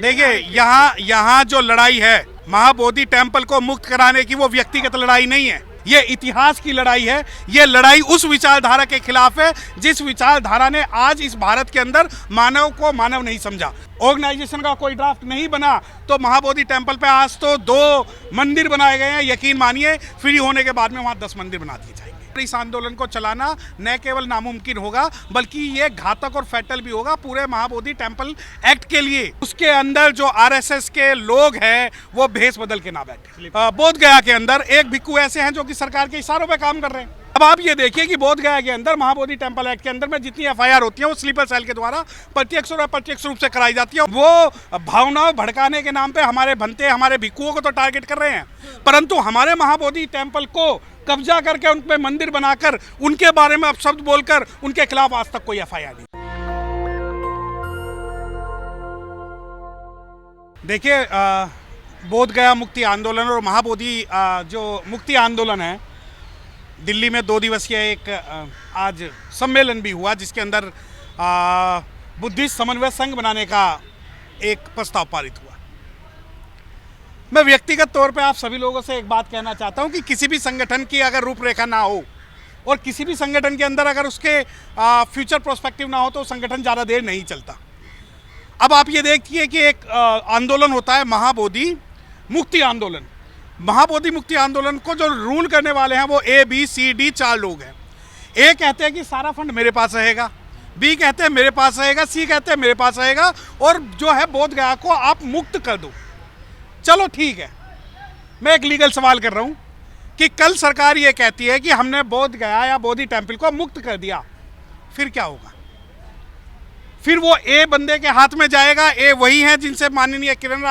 देखिए यहाँ जो लड़ाई है महाबोधि टेम्पल को मुक्त कराने की, वो व्यक्तिगत लड़ाई नहीं है, ये इतिहास की लड़ाई है। ये लड़ाई उस विचारधारा के खिलाफ है जिस विचारधारा ने आज इस भारत के अंदर मानव को मानव नहीं समझा। ऑर्गेनाइजेशन का कोई ड्राफ्ट नहीं बना तो महाबोधि टेम्पल पे आज तो 2 मंदिर बनाए गए हैं। यकीन मानिए फ्री होने के बाद में वहाँ 10 मंदिर बना दिए जाएंगे। इस आंदोलन को चलाना न केवल नामुमकिन होगा बल्कि ये घातक और फैटल भी होगा पूरे महाबोधि टेम्पल एक्ट के लिए। उसके अंदर जो आरएसएस के लोग हैं वो भेष बदल के ना बैठे। बोध गया के अंदर एक भिक्खू ऐसे हैं जो कि सरकार के इशारों पे काम कर रहे हैं। अब आप ये देखिए कि बोध गया के अंदर महाबोधि टेम्पल एक्ट के अंदर में जितनी एफआईआर होती है वो स्लीपर सेल के द्वारा प्रत्यक्ष और अप्रत्यक्ष रूप से कराई जाती है। वो भावनाओं भड़काने के नाम पे हमारे भंते हमारे भिक्खुओं को तो टारगेट कर रहे हैं, परंतु हमारे महाबोधि टेम्पल को कब्जा करके उन पे मंदिर बनाकर उनके बारे में अपशब्द बोलकर उनके खिलाफ आज तक कोई एफआईआर नहीं। देखिए बोध गया मुक्ति आंदोलन और महाबोधि जो मुक्ति आंदोलन है, दिल्ली में 2 दिवसीय एक आज सम्मेलन भी हुआ जिसके अंदर बुद्धिस्ट समन्वय संघ बनाने का एक प्रस्ताव पारित हुआ। मैं व्यक्तिगत तौर पे आप सभी लोगों से एक बात कहना चाहता हूं कि किसी भी संगठन की अगर रूपरेखा ना हो और किसी भी संगठन के अंदर अगर उसके फ्यूचर प्रोस्पेक्टिव ना हो तो संगठन ज़्यादा देर नहीं चलता। अब आप ये देखिए कि एक आंदोलन होता है महाबोधि मुक्ति आंदोलन। महाबोधि मुक्ति आंदोलन को जो रूल करने वाले हैं वो ABCD 4 लोग हैं। ए कहते हैं कि सारा फंड मेरे पास रहेगा, बी कहते हैं मेरे पास रहेगा, सी कहते हैं मेरे पास रहेगा, और जो है बोध गया को आप मुक्त कर दो। चलो ठीक है, मैं एक लीगल सवाल कर रहा हूं कि कल सरकार ये कहती है कि हमने बोध गया या बोधि टेम्पल को मुक्त कर दिया, फिर क्या होगा? फिर वो ए बंदे के हाथ में जाएगा। ए वही है जिनसे माननीय किरण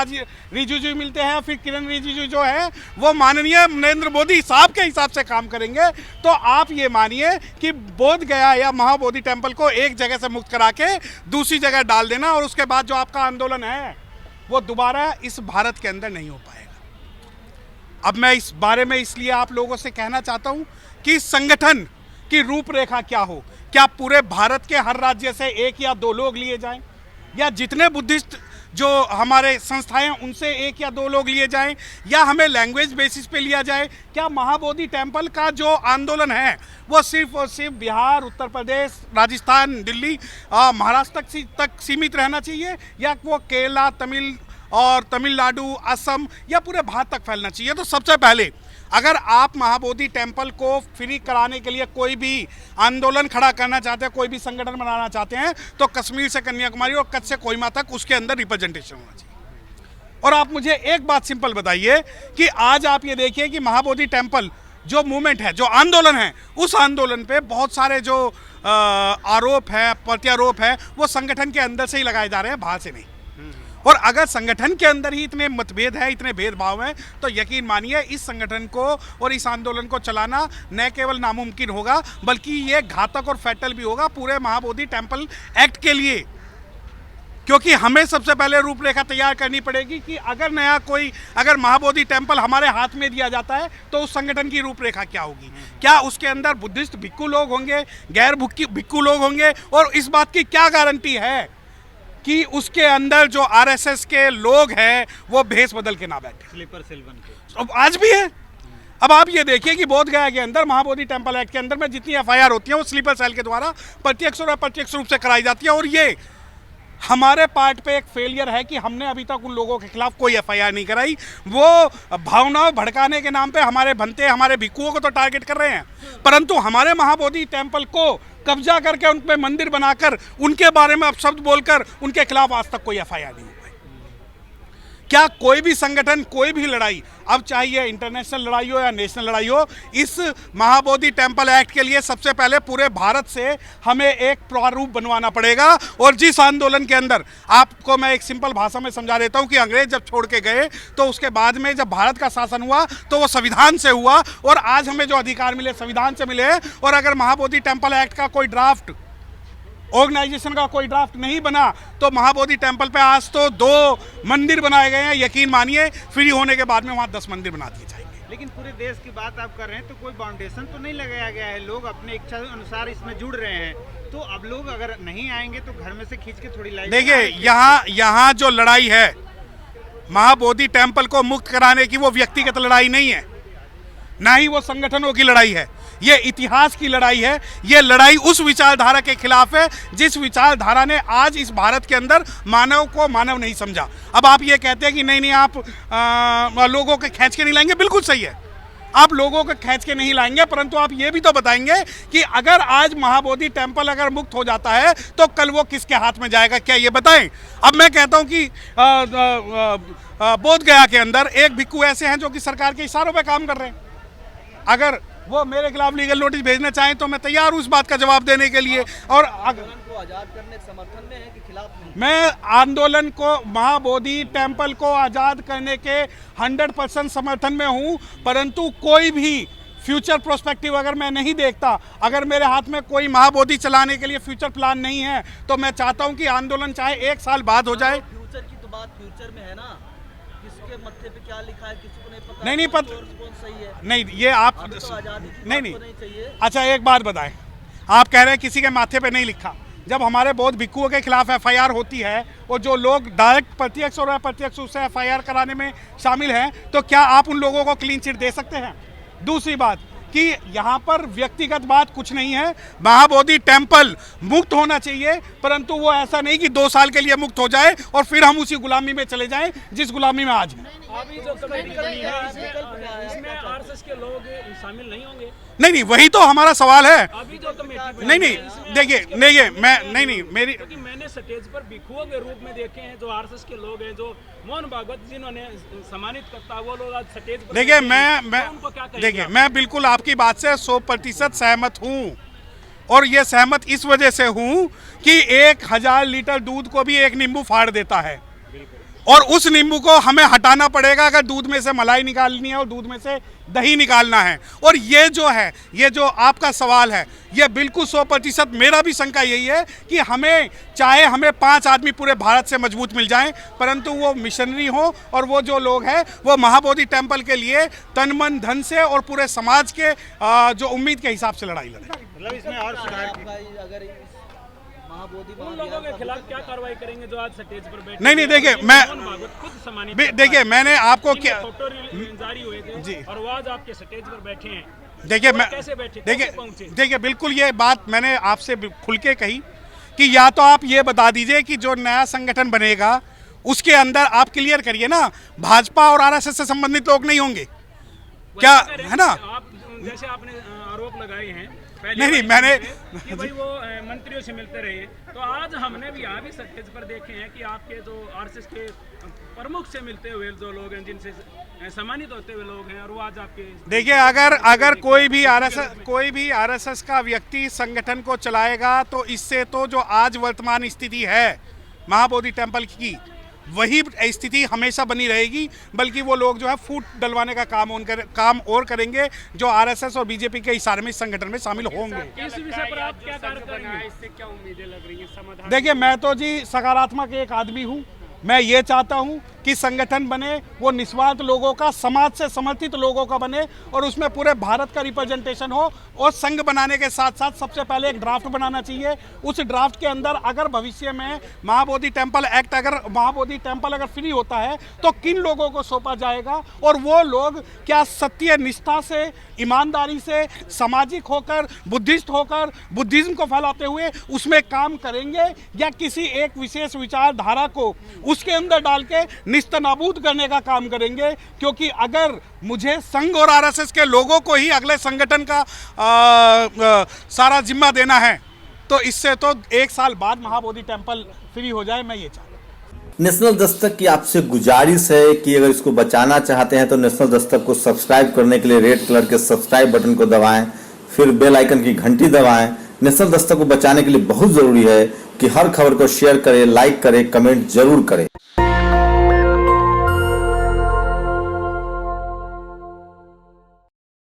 रिजिजू मिलते हैं, फिर किरण रिजिजू जो है वो माननीय नरेंद्र मोदी साहब के हिसाब से काम करेंगे। तो आप ये मानिए कि बोध गया या महाबोधि टेम्पल को एक जगह से मुक्त करा के दूसरी जगह डाल देना और उसके बाद जो आपका आंदोलन है वो दोबारा इस भारत के अंदर नहीं हो पाएगा। अब मैं इस बारे में इसलिए आप लोगों से कहना चाहता हूं कि इस संगठन की रूपरेखा क्या हो। क्या पूरे भारत के हर राज्य से 1 या 2 लोग लिए जाएं, या जितने बुद्धिस्ट जो हमारे संस्थाएं हैं उनसे 1 या 2 लोग लिए जाएं, या हमें लैंग्वेज बेसिस पे लिया जाए? क्या महाबोधि टेम्पल का जो आंदोलन है वो सिर्फ और सिर्फ बिहार, उत्तर प्रदेश, राजस्थान, दिल्ली, महाराष्ट्र तक सीमित रहना चाहिए, या वो केरला, तमिलनाडु, असम या पूरे भारत तक फैलना चाहिए? तो सबसे पहले अगर आप महाबोधि टेम्पल को फ्री कराने के लिए कोई भी आंदोलन खड़ा करना चाहते हैं, कोई भी संगठन बनाना चाहते हैं, तो कश्मीर से कन्याकुमारी और कच्छ से कोहिमा तक उसके अंदर रिप्रेजेंटेशन होना चाहिए। और आप मुझे एक बात सिंपल बताइए कि आज आप ये देखिए कि महाबोधि टेम्पल जो मूवमेंट है, जो आंदोलन है, उस आंदोलन पे बहुत सारे जो आरोप है, प्रत्यारोप है, वो संगठन के अंदर से ही लगाए जा रहे हैं, बाहर से नहीं। और अगर संगठन के अंदर ही इतने मतभेद है, इतने भेदभाव हैं, तो यकीन मानिए इस संगठन को और इस आंदोलन को चलाना न केवल नामुमकिन होगा बल्कि ये घातक और फैटल भी होगा पूरे महाबोधि टेम्पल एक्ट के लिए। क्योंकि हमें सबसे पहले रूपरेखा तैयार करनी पड़ेगी कि अगर महाबोधि टेम्पल हमारे हाथ में दिया जाता है तो उस संगठन की रूपरेखा क्या होगी। क्या उसके अंदर बुद्धिस्ट भिक्खु लोग होंगे, गैर भिक्खु लोग होंगे, और इस बात की क्या गारंटी है कि उसके अंदर जो आरएसएस के लोग हैं वो भेष बदल के ना बैठे, स्लीपर सेल बन के? अब आज भी है। अब आप ये देखिए कि बोध गया के अंदर महाबोधि टेम्पल एक्ट के अंदर में जितनी एफआईआर होती है वो स्लीपर सेल के द्वारा प्रत्यक्ष और अप्रत्यक्ष रूप से कराई जाती है। और ये हमारे पार्ट पे एक फेलियर है कि हमने अभी तक उन लोगों के खिलाफ कोई एफआईआर नहीं कराई। वो भावनाओं भड़काने के नाम पे हमारे भंते हमारे भिक्खुओं को तो टारगेट कर रहे हैं, परंतु हमारे महाबोधि टेम्पल को कब्जा करके उन पे मंदिर बनाकर उनके बारे में अपशब्द बोलकर उनके खिलाफ आज तक कोई एफआईआर नहीं हुई। क्या कोई भी संगठन, कोई भी लड़ाई, अब चाहिए इंटरनेशनल लड़ाई हो या नेशनल लड़ाई हो, इस महाबोधि टेम्पल एक्ट के लिए सबसे पहले पूरे भारत से हमें एक प्रारूप बनवाना पड़ेगा। और जिस आंदोलन के अंदर, आपको मैं एक सिंपल भाषा में समझा देता हूं कि अंग्रेज जब छोड़ के गए तो उसके बाद में जब भारत का शासन हुआ तो वो संविधान से हुआ, और आज हमें जो अधिकार मिले संविधान से मिले। और अगर महाबोधि टेम्पल एक्ट का कोई ड्राफ्ट, ऑर्गेनाइजेशन का कोई ड्राफ्ट नहीं बना तो महाबोधि टेम्पल पे आज तो 2 मंदिर बनाए गए हैं। यकीन मानिए फ्री होने के बाद में वहाँ 10 मंदिर बना दिए जाएंगे। लेकिन पूरे देश की बात आप कर रहे हैं तो कोई बाउंडेशन तो नहीं लगाया गया है, लोग अपने इच्छा अनुसार इसमें जुड़ रहे हैं। तो अब लोग अगर नहीं आएंगे तो घर में से खींच के थोड़ी लाइट। देखिए यहाँ जो लड़ाई है महाबोधि टेम्पल को मुक्त कराने की, वो व्यक्तिगत लड़ाई नहीं है, ना ही वो संगठनों की लड़ाई है, ये इतिहास की लड़ाई है। ये लड़ाई उस विचारधारा के खिलाफ है जिस विचारधारा ने आज इस भारत के अंदर मानव को मानव नहीं समझा। अब आप ये कहते हैं कि नहीं आप लोगों के खींच के नहीं लाएंगे, बिल्कुल सही है, आप लोगों को खींच के नहीं लाएंगे, परंतु आप ये भी तो बताएंगे कि अगर आज महाबोधि टेम्पल अगर मुक्त हो जाता है तो कल वो किसके हाथ में जाएगा, क्या ये बताएं। अब मैं कहता हूं कि बोध गया के अंदर एक भिक्खू ऐसे हैं जो कि सरकार के इशारों पे काम कर रहे हैं। अगर वो मेरे खिलाफ लीगल नोटिस भेजना चाहें तो मैं तैयार हूं उस बात का जवाब देने के लिए। और को आजाद करने के समर्थन में है कि खिलाफ नहीं? मैं आंदोलन को, महाबोधि टेम्पल को आज़ाद करने के 100% समर्थन में हूं, परंतु कोई भी फ्यूचर प्रोस्पेक्टिव अगर मैं नहीं देखता, अगर मेरे हाथ में कोई महाबोधि चलाने के लिए फ्यूचर प्लान नहीं है, तो मैं चाहता हूं कि आंदोलन चाहे 1 साल बाद हो जाए। फ्यूचर की तो बात फ्यूचर में है ना, किसके मत्थे पे क्या लिखा है किसी को नहीं पता। नहीं पता, कौन सही है नहीं ये आप तो आजादी की नहीं बात तो नहीं चाहिए। अच्छा एक बात बताएं, आप कह रहे हैं किसी के माथे पे नहीं लिखा, जब हमारे बौद्ध भिक्खुओं के खिलाफ एफआईआर होती है और जो लोग डायरेक्ट प्रत्यक्ष और अप्रत्यक्ष उससे एफआईआर कराने में शामिल हैं, तो क्या आप उन लोगों को क्लीन चिट दे सकते हैं? दूसरी बात कि यहाँ पर व्यक्तिगत बात कुछ नहीं है, महाबोधि टेम्पल मुक्त होना चाहिए, परंतु वो ऐसा नहीं कि 2 साल के लिए मुक्त हो जाए और फिर हम उसी गुलामी में चले जाएं जिस गुलामी में आज हैं। अभी जो कमेटी बनी है इसमें आरएसएस के लोग शामिल नहीं होंगे? नहीं वही तो हमारा सवाल है। अभी जो कमेटी नहीं देखिए मैं नहीं मेरी, क्योंकि मैंने स्टेज पर भिक्षुओं के रूप में देखे हैं जो आरएसएस के लोग हैं, जो मोहन भागवत जिन्होंने सम्मानित करता, वो लोग आज स्टेज पर देखिए मैं मैं बिल्कुल आपकी बात से 100% सहमत हूँ, और ये सहमत इस वजह से हूँ कि 1000 लीटर दूध को भी एक नींबू फाड़ देता है, और उस नींबू को हमें हटाना पड़ेगा अगर दूध में से मलाई निकालनी है और दूध में से दही निकालना है। और ये जो आपका सवाल है, ये बिल्कुल 100% मेरा भी शंका यही है कि हमें 5 आदमी पूरे भारत से मजबूत मिल जाएं, परंतु वो मिशनरी हो और वो जो लोग हैं वो महाबोधि टेम्पल के लिए तन मन धन से और पूरे समाज के जो उम्मीद के हिसाब से लड़ाई लड़ें। मतलब इसमें और सुधार अगर महाबोधि उन लोगों के खिलाफ क्या कार्रवाई करेंगे जो आज स्टेज पर बैठे? नहीं देखिए मैं खुद सम्मानित, देखिए मैंने आपको क्या फोटो जारी हुए थे जी, और वो आज आपके स्टेज पर बैठे हैं। देखिए मैं कैसे बैठे, देखिए बिल्कुल ये बात मैंने आपसे खुल के कही कि या तो आप ये बता दीजिए कि जो नया संगठन बनेगा उसके अंदर आप क्लियर करिए ना, भाजपा और आरएसएस से संबंधित लोग नहीं होंगे क्या, है ना? आप जैसे आपने आरोप लगाए हैं नहीं मैंने कि भाई वो मंत्रियों से मिलते रहे, तो आज हमने भी यहाँ भी स्टेज पर देखे हैं कि आपके जो आरएसएस के प्रमुख से मिलते हुए जो लोग हैं, जिनसे सम्मानित होते हुए लोग हैं, और वो आज आपके देखिए अगर कोई भी आरएसएस का व्यक्ति संगठन को चलाएगा तो इससे तो जो आज वर्तमान स्थिति है महाबोधि टेम्पल की, वही स्थिति हमेशा बनी रहेगी, बल्कि वो लोग जो है फूट डलवाने का काम और करेंगे जो आरएसएस और बीजेपी के इशारे में इस संगठन में शामिल होंगे। इस विषय पर आप क्या कार्य करेंगे? इससे क्या उम्मीदें लग रही हैं समाधान? देखिए मैं तो जी सकारात्मक एक आदमी हूँ, मैं ये चाहता हूँ कि संगठन बने वो निस्वार्थ लोगों का, समाज से समर्थित लोगों का बने और उसमें पूरे भारत का रिप्रेजेंटेशन हो। और संघ बनाने के साथ साथ सबसे पहले एक ड्राफ्ट बनाना चाहिए, उस ड्राफ्ट के अंदर अगर भविष्य में महाबोधि टेम्पल एक्ट, अगर महाबोधि टेम्पल अगर फ्री होता है तो किन लोगों को सौंपा जाएगा, और वो लोग क्या सत्य निष्ठा से, ईमानदारी से, सामाजिक होकर, बुद्धिस्ट होकर बुद्धिज्म को फैलाते हुए उसमें काम करेंगे, या किसी एक विशेष विचारधारा को उसके अंदर डाल के निस्तनाबूद करने का काम करेंगे। क्योंकि अगर मुझे संघ और आरएसएस के लोगों को ही अगले संगठन का सारा जिम्मा देना है, तो इससे तो 1 साल बाद महाबोधि टेम्पल फ्री हो जाए, मैं ये चाहता हूँ। नेशनल दस्तक की आपसे गुजारिश है कि अगर इसको बचाना चाहते हैं तो नेशनल दस्तक को सब्सक्राइब करने के लिए रेड कलर के सब्सक्राइब बटन को दबाएं, फिर बेल आइकन की घंटी दबाएं। नेशनल दस्तक को बचाने के लिए बहुत जरूरी है कि हर खबर को शेयर करें, लाइक करें, कमेंट जरूर करें।